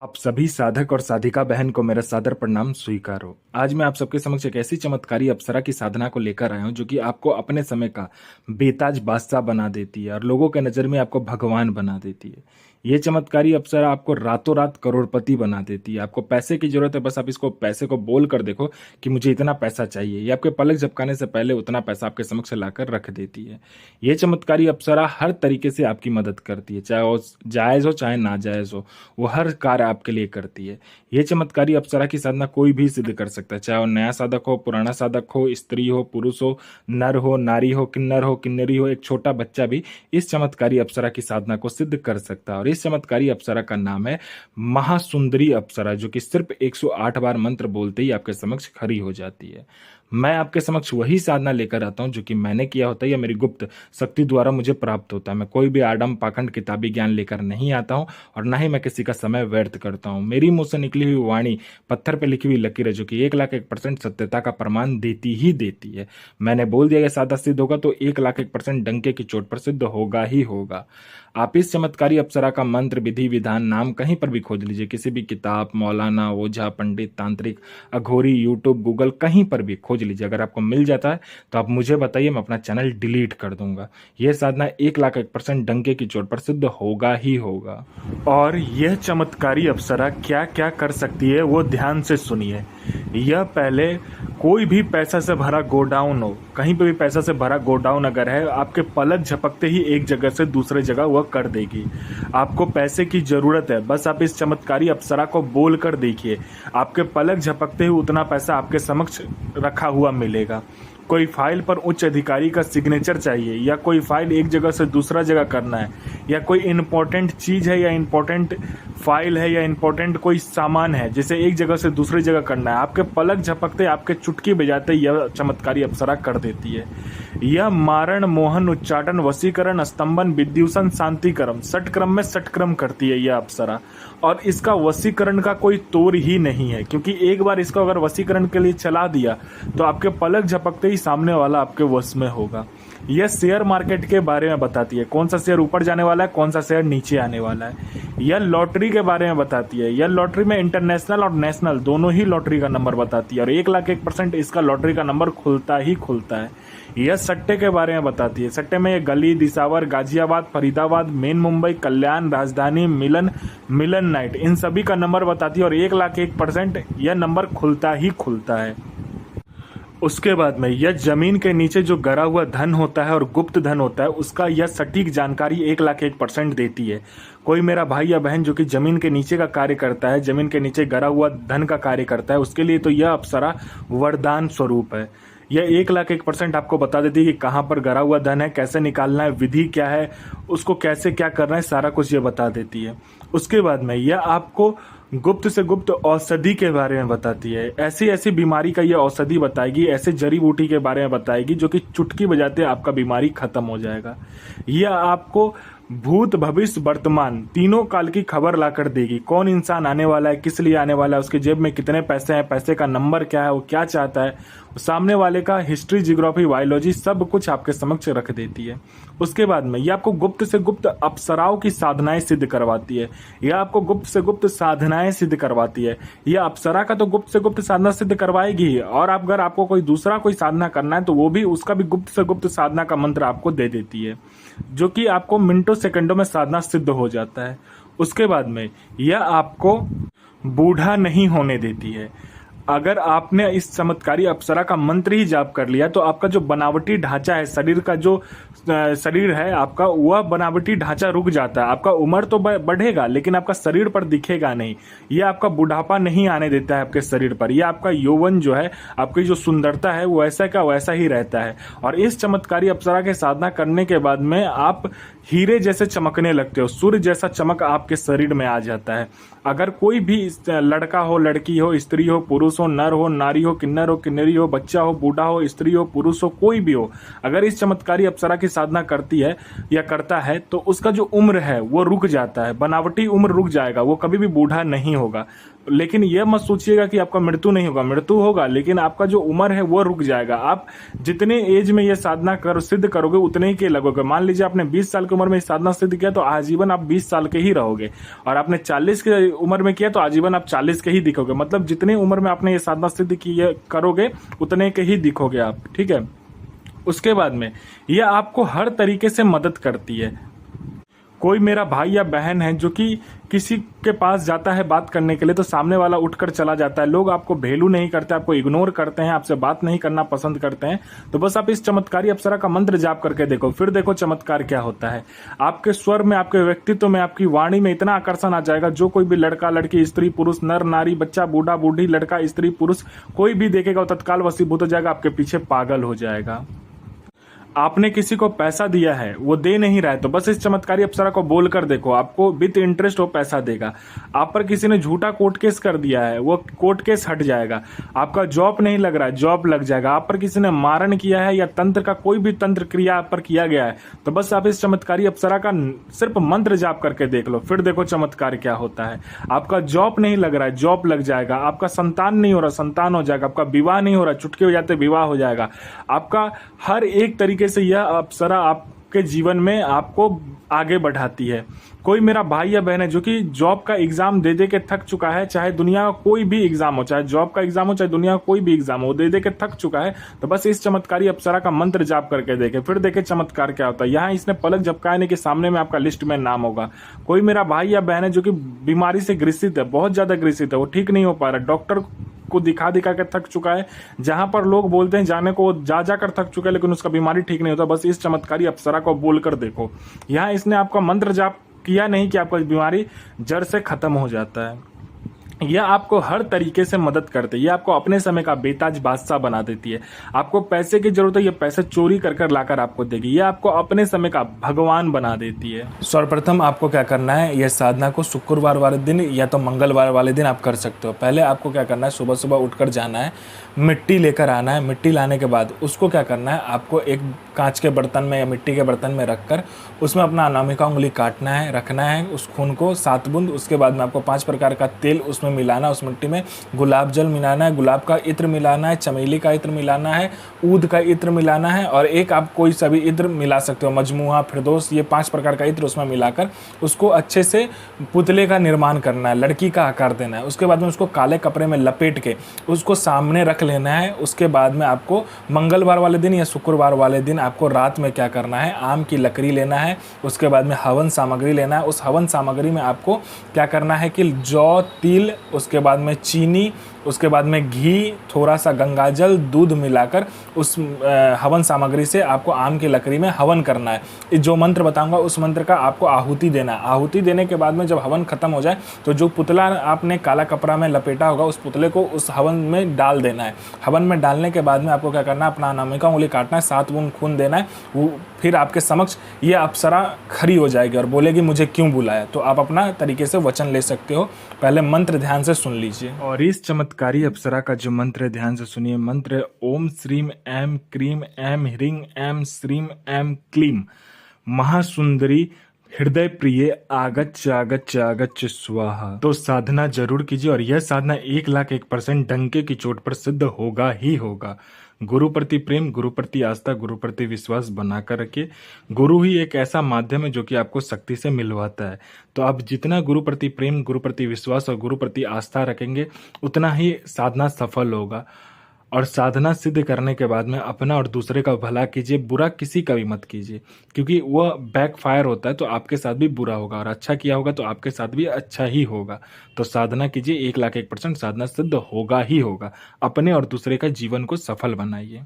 आप सभी साधक और साधिका बहन को मेरा सादर प्रणाम स्वीकार हो। आज मैं आप सबके समक्ष एक ऐसी चमत्कारी अप्सरा की साधना को लेकर आया हूं जो कि आपको अपने समय का बेताज बादशाह बना देती है और लोगों के नज़र में आपको भगवान बना देती है। ये चमत्कारी अप्सरा आपको रातों रात करोड़पति बना देती है। आपको पैसे की जरूरत है, बस आप इसको पैसे को बोल कर देखो कि मुझे इतना पैसा चाहिए। ये आपके पलक झपकाने से पहले उतना पैसा आपके समक्ष लाकर रख देती है। ये चमत्कारी अप्सरा हर तरीके से आपकी मदद करती है, चाहे वो जायज़ हो चाहे नाजायज़ हो, वो हर कार्य आपके लिए करती है। ये चमत्कारी अप्सरा की साधना कोई भी सिद्ध कर सकता है, चाहे वो नया साधक हो, पुराना साधक हो, स्त्री हो, पुरुष हो, नर हो, नारी हो, किन्नर हो, किन्नरी हो, एक छोटा बच्चा भी इस चमत्कारी अप्सरा की साधना को सिद्ध कर सकता है। और इस चमत्कारी अप्सरा का नाम है महासुंदरी अप्सरा, जो कि सिर्फ 108 बार मंत्र बोलते ही आपके समक्ष खड़ी हो जाती है। मैं आपके समक्ष वही साधना लेकर आता हूं जो कि मैंने किया होता है या मेरी गुप्त शक्ति द्वारा मुझे प्राप्त होता है। मैं कोई भी आडम पाखंड किताबी ज्ञान लेकर नहीं आता हूं और ना ही मैं किसी का समय व्यर्थ करता हूं। मेरी मुंह से निकली हुई वाणी पत्थर पे लिखी हुई लकीर है जो कि 1,01% सत्यता का प्रमाण देती ही देती है। मैंने बोल दिया ये साधा सिद्ध होगा तो 1,01% डंके की चोट पर सिद्ध होगा ही होगा। आप इस चमत्कारी अप्सरा का मंत्र, विधि, विधान, नाम कहीं पर भी खोज लीजिए, किसी भी किताब, मौलाना, ओझा, पंडित, तांत्रिक, अघोरी, यूट्यूब, गूगल, कहीं पर भी खोज लीजिए। अगर आपको मिल जाता है तो आप मुझे बताइए, मैं अपना चैनल डिलीट कर दूंगा। यह साधना 1,01% डंके की चोट पर सिद्ध होगा ही होगा। और यह चमत्कारी अप्सरा क्या क्या कर सकती है वो ध्यान से सुनिए। यह पहले कोई भी पैसा से भरा गोडाउन हो, कहीं पे भी पैसा से भरा गोडाउन अगर है, आपके पलक झपकते ही एक जगह से दूसरे जगह वह कर देगी। आपको पैसे की जरूरत है, बस आप इस चमत्कारी अप्सरा को बोल कर देखिए, आपके पलक झपकते ही उतना पैसा आपके समक्ष रखा हुआ मिलेगा। कोई फाइल पर उच्च अधिकारी का सिग्नेचर चाहिए, या कोई फाइल एक जगह से दूसरा जगह करना है, या कोई इंपॉर्टेंट चीज है, या इंपॉर्टेंट फाइल है, या इंपॉर्टेंट कोई सामान है जिसे एक जगह से दूसरी जगह करना है, आपके पलक झपकते, आपके चुटकी बजाते यह चमत्कारी अप्सरा कर देती है। यह मारण, मोहन, उच्चाटन, वशीकरण, स्तंभन, विद्युषण, शांतिकरम, षटक्रम में षटक्रम करती है यह अप्सरा। और इसका वशीकरण का कोई तोड़ ही नहीं है, क्योंकि एक बार इसको अगर वशीकरण के लिए चला दिया तो आपके पलक झपकते ही सामने वाला आपके वश में होगा। यह शेयर मार्केट के बारे में बताती है, कौन सा शेयर ऊपर जाने वाला है, कौन सा शेयर नीचे आने वाला है। यह लॉटरी के बारे में बताती है, यह लॉटरी में इंटरनेशनल और नेशनल दोनों ही लॉटरी का नंबर बताती है, और 1,01% इसका लॉटरी का नंबर खुलता ही खुलता है। यह सट्टे के बारे में बताती है, सट्टे में गली, दिसावर, गाजियाबाद, फरीदाबाद, मेन मुंबई, कल्याण, राजधानी, मिलन, मिलन नाइट, इन सभी का नंबर बताती है, और 1,01% यह नंबर खुलता ही खुलता है। उसके बाद में यह जमीन के नीचे जो गरा हुआ धन होता है और गुप्त धन होता है, उसका यह सटीक जानकारी 1,01% देती है। कोई मेरा भाई या बहन जो कि जमीन के नीचे का कार्य करता है, जमीन के नीचे गरा हुआ धन का कार्य करता है, उसके लिए तो यह अप्सरा वरदान स्वरूप है। यह 1,01% आपको बता देती है कि कहाँ पर गरा हुआ धन है, कैसे निकालना है, विधि क्या है, उसको कैसे क्या करना है, सारा कुछ ये बता देती है। उसके बाद में यह आपको गुप्त से गुप्त औषधि के बारे में बताती है, ऐसी ऐसी बीमारी का यह औषधि बताएगी, ऐसे जड़ी बूटी के बारे में बताएगी जो कि चुटकी बजाते आपका बीमारी खत्म हो जाएगा। यह आपको भूत, भविष्य, वर्तमान तीनों काल की खबर लाकर देगी। कौन इंसान आने वाला है, किस लिए आने वाला है, उसके जेब में कितने पैसे हैं, पैसे का नंबर क्या है, वो क्या चाहता है, सामने वाले का हिस्ट्री, जियोग्राफी, बायोलॉजी सब कुछ आपके समक्ष रख देती है। उसके बाद में यह आपको गुप्त से गुप्त अप्सराओं की साधनाएं सिद्ध करवाती है, यह आपको गुप्त से गुप्त साधनाएं सिद्ध करवाती है। यह अप्सरा का तो गुप्त से गुप्त साधना सिद्ध करवाएगी ही, और अगर आपको कोई दूसरा कोई साधना करना है तो वो भी, उसका भी गुप्त से गुप्त साधना का मंत्र आपको दे देती है, जो कि आपको मिनटों सेकंडों में साधना सिद्ध हो जाता है। उसके बाद में यह आपको बूढ़ा नहीं होने देती है। अगर आपने इस चमत्कारी अप्सरा का मंत्र ही जाप कर लिया तो आपका जो बनावटी ढांचा है, शरीर का जो शरीर है आपका, वह बनावटी ढांचा रुक जाता है। आपका उम्र तो बढ़ेगा लेकिन आपका शरीर पर दिखेगा नहीं। यह आपका बुढ़ापा नहीं आने देता है आपके शरीर पर। यह आपका यौवन जो है, आपकी जो सुंदरता है, वो ऐसा का वैसा ही रहता है। और इस चमत्कारी अप्सरा के साधना करने के बाद में आप हीरे जैसे चमकने लगते हो, सूर्य जैसा चमक आपके शरीर में आ जाता है। अगर कोई भी लड़का हो, लड़की हो, स्त्री हो, पुरुष पुरुष हो, नर हो, नारी हो, किन्नर हो, किन्नरी हो, बच्चा हो, बूढ़ा हो, स्त्री हो, पुरुष हो, कोई भी हो, अगर इस चमत्कारी अप्सरा की साधना करती है या करता है तो उसका जो उम्र है वो रुक जाता है, बनावटी उम्र रुक जाएगा, वो कभी भी बूढ़ा नहीं होगा। लेकिन यह मत सोचिएगा कि आपका मृत्यु नहीं होगा, मृत्यु होगा, लेकिन आपका जो उम्र है वो रुक जाएगा। आप जितने एज में ये साधना कर सिद्ध करोगे उतने ही के लगोगे। मान लीजिए आपने 20 साल की उम्र में साधना सिद्ध किया तो आजीवन आप 20 साल के ही रहोगे, और आपने 40 की उम्र में किया तो आजीवन आप 40 के ही दिखोगे। मतलब जितने उम्र में आपने ये साधना सिद्ध की करोगे उतने के ही दिखोगे आप, ठीक है। उसके बाद में यह आपको हर तरीके से मदद करती है। कोई मेरा भाई या बहन है जो कि किसी के पास जाता है बात करने के लिए तो सामने वाला उठकर चला जाता है, लोग आपको वैल्यू नहीं करते, आपको इग्नोर करते हैं, आपसे बात नहीं करना पसंद करते हैं, तो बस आप इस चमत्कारी अप्सरा का मंत्र जाप करके देखो, फिर देखो चमत्कार क्या होता है। आपके स्वर में, आपके व्यक्तित्व में, आपकी वाणी में इतना आकर्षण आ जाएगा, जो कोई भी लड़का लड़की, स्त्री पुरुष, नर नारी, बच्चा बूढ़ा बूढ़ी, लड़का स्त्री पुरुष, कोई भी देखेगा वो तत्काल वशीभूत हो जाएगा, आपके पीछे पागल हो जाएगा। आपने किसी को पैसा दिया है, वो दे नहीं रहा है, तो बस इस चमत्कारी अप्सरा को बोलकर देखो, आपको विद इंटरेस्ट वो पैसा देगा। आप पर किसी ने झूठा कोर्ट केस कर दिया है, वो कोर्ट केस हट जाएगा। आपका जॉब नहीं लग रहा है, जॉब लग जाएगा। आप पर किसी ने मारण किया है या तंत्र का कोई भी तंत्र क्रिया आप पर किया गया है, तो बस आप इस चमत्कारी अप्सरा का सिर्फ मंत्र जाप करके देख लो, फिर देखो चमत्कार क्या होता है। आपका जॉब नहीं लग रहा है, जॉब लग जाएगा। आपका संतान नहीं हो रहा, संतान हो जाएगा। आपका विवाह नहीं हो रहा, चुटके हो जाते विवाह हो जाएगा। आपका हर एक तरीके से यह अप्सरा आपके जीवन में आपको आगे बढ़ाती है। कोई मेरा भाई या बहन है जो कि जॉब का एग्जाम दे दे के थक चुका है, चाहे दुनिया का कोई भी एग्जाम हो, चाहे जॉब का एग्जाम हो, चाहे दुनिया का कोई भी एग्जाम हो, दे दे के थक चुका है, तो बस इस चमत्कारी अप्सरा का मंत्र जाप करके देखे, फिर देखे चमत्कार क्या होता है। यहाँ इसने पलक झपकाए नहीं कि सामने में आपका लिस्ट में नाम होगा। कोई मेरा भाई या बहन है जो कि बीमारी से ग्रसित है, बहुत ज्यादा ग्रसित है, वो ठीक नहीं हो पा रहा, डॉक्टर को दिखा दिखा कर थक चुका है, जहां पर लोग बोलते हैं जाने को जा जाकर थक चुका है, लेकिन उसका बीमारी ठीक नहीं होता, बस इस चमत्कारी अप्सरा को बोलकर देखो। यहाँ इसने आपका मंत्र जाप किया नहीं कि आपका बीमारी जड़ से खत्म हो जाता है। यह आपको हर तरीके से मदद करती है, यह आपको अपने समय का बेताज बादशाह बना देती है। आपको पैसे की जरूरत है, यह पैसे चोरी कर कर लाकर आपको देगी। यह आपको अपने समय का भगवान बना देती है। सर्वप्रथम आपको क्या करना है, यह साधना को शुक्रवार वाले दिन या तो मंगलवार वाले दिन आप कर सकते हो। पहले आपको क्या करना है, सुबह सुबह उठकर जाना है, मिट्टी लेकर आना है। मिट्टी लाने के बाद उसको क्या करना है, आपको एक कांच के बर्तन में या मिट्टी के बर्तन में रखकर उसमें अपना अनामिका उंगली काटना है, रखना है उस खून को 7 बूंद। उसके बाद में आपको 5 प्रकार का तेल उसमें मिलाना, उस मिट्टी में गुलाब जल मिलाना है, गुलाब का इत्र मिलाना है, चमेली का इत्र मिलाना है, ऊद का इत्र मिलाना है, और एक आप कोई सा भी इत्र मिला सकते हो, मजमुआ, फिरदौस, ये 5 प्रकार का इत्र उसमें मिलाकर उसको अच्छे से पुतले का निर्माण करना है, लड़की का आकार देना है। उसके बाद में उसको काले कपड़े में लपेट के उसको सामने रख लेना है। उसके बाद में आपको मंगलवार वाले दिन या शुक्रवार वाले दिन आपको रात में क्या करना है, आम की लकड़ी लेना है। उसके बाद में हवन सामग्री लेना है। उस हवन सामग्री में आपको क्या करना है कि जौ, तिल, उसके बाद में चीनी, उसके बाद में घी, थोड़ा सा गंगाजल, दूध मिलाकर उस हवन सामग्री से आपको आम की लकड़ी में हवन करना है। जो मंत्र बताऊंगा उस मंत्र का आपको आहुति देना है। आहुति देने के बाद में जब हवन खत्म हो जाए तो जो पुतला आपने काला कपड़ा में लपेटा होगा उस पुतले को उस हवन में डाल देना है। हवन में डालने के बाद में आपको क्या करना है, अपना अनामिका उंगली काटना है, 7 बूंद खून देना है। वो फिर आपके समक्ष ये अप्सरा खड़ी हो जाएगी और बोलेगी मुझे क्यों बुलाया। तो आप अपना तरीके से वचन ले सकते हो। पहले मंत्र ध्यान से सुन लीजिए। और इस चमत्कारी अप्सरा का जो मंत्र ध्यान से सुनिए, मंत्र ओम श्रीम ऐम क्रीम ऐम ह्रीं ऐम श्रीम ऐम क्लीम महासुंदरी हृदय प्रिय आगच्च आगच्च आगच्च स्वाहा। तो साधना जरूर कीजिए, और यह साधना 1,01% डंके की चोट पर सिद्ध होगा ही होगा। गुरु प्रति प्रेम, गुरु प्रति आस्था, गुरु प्रति विश्वास बनाकर रखिए। गुरु ही एक ऐसा माध्यम है जो कि आपको शक्ति से मिलवाता है। तो आप जितना गुरु प्रति प्रेम, गुरु प्रति विश्वास और गुरु प्रति आस्था रखेंगे उतना ही साधना सफल होगा। और साधना सिद्ध करने के बाद में अपना और दूसरे का भला कीजिए, बुरा किसी का भी मत कीजिए, क्योंकि वह बैकफायर होता है तो आपके साथ भी बुरा होगा, और अच्छा किया होगा तो आपके साथ भी अच्छा ही होगा। तो साधना कीजिए, 1,01% साधना सिद्ध होगा ही होगा। अपने और दूसरे का जीवन को सफल बनाइए।